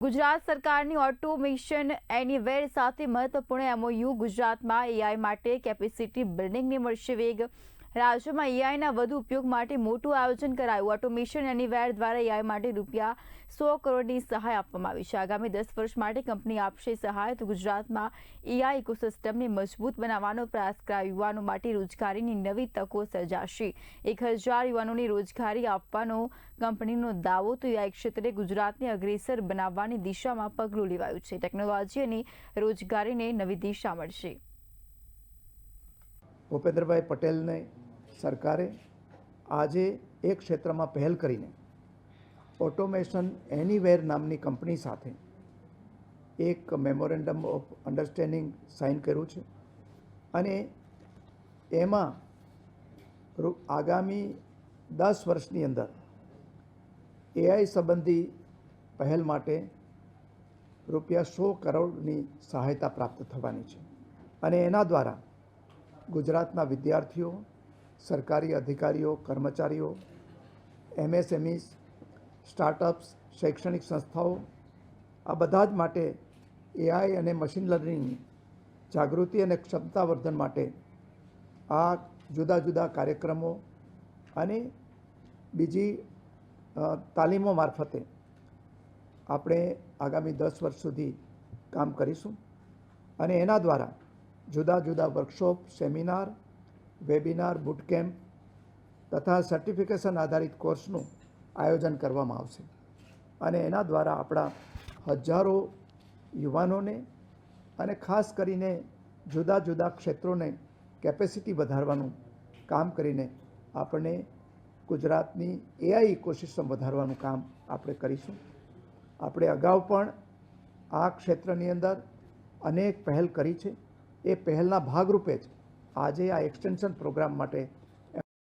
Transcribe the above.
ગુજરાત સરકારની automation anywhere સાથે મહત્વપૂર્ણ એમઓયુ ગુજરાતમાં એઆઈ માટે કેપેસિટી બિલ્ડિંગને મળશે વેગ રાજ્યમાં એઆઈના વધુ ઉપયોગ માટે મોટું આયોજન કરાયું ઓટોમેશન એનીવેર દ્વારા એઆઈ માટે ₹100 કરોડની સહાય આપવામાં આવી છે આગામી 10 વર્ષ માટે કંપની આપશે સહાય તો ગુજરાતમાં એઆઈ ઇકોસિસ્ટમને મજબૂત બનાવવાનો પ્રયાસ કરાયો યુવાનો માટે રોજગારીની નવી તકો સર્જાશે 1000 યુવાનોને રોજગારી આપવાનો કંપનીનો દાવો તો એઆઈ ક્ષેત્રે ગુજરાતને અગ્રેસર બનાવવાની દિશામાં પગલું લેવાયું છે ટેકનોલોજી અને રોજગારીને નવી દિશા મળશે ભૂપેન્દ્રભાઈ પટેલને સરકારે આજે એક ક્ષેત્રમાં પહેલ કરીને ઓટોમેશન એનીવેર નામની કંપની સાથે એક મેમોરેન્ડમ ઓફ અન્ડરસ્ટેન્ડિંગ સાઇન કર્યું છે અને એમાં આગામી 10 વર્ષની અંદર એઆઈ સંબંધી પહેલ માટે ₹100 કરોડની સહાયતા પ્રાપ્ત થવાની છે અને એના દ્વારા ગુજરાતના વિદ્યાર્થીઓ સરકારી અધિકારીઓ કર્મચારીઓ એમએસએમઈસ સ્ટાર્ટઅપ્સ શૈક્ષણિક સંસ્થાઓ આ બધા જ માટે એઆઈ અને મશીન લર્નિંગની જાગૃતિ અને ક્ષમતાવર્ધન માટે આ જુદા જુદા કાર્યક્રમો અને બીજી તાલીમો મારફતે આપણે આગામી 10 વર્ષ સુધી કામ કરીશું અને એના દ્વારા જુદા જુદા workshop seminar webinar boot camp તથા સર્ટિફિકેશન આધારિત કોર્સનું આયોજન કરવામાં આવશે અને એના દ્વારા આપણા હજારો યુવાનોને અને ખાસ કરીને જુદા જુદા ક્ષેત્રોને કેપેસિટી વધારવાનું કામ કરીને આપણે ગુજરાતની એઆઈ ઇકોસિસ્ટમ વધારવાનું કામ આપણે કરીશું આપણે અગાઉ પણ આ ક્ષેત્રની અંદર અનેક પહેલ કરી છે એ પહેલના ભાગરૂપે જ આજે આ એક્સટેન્શન પ્રોગ્રામ માટે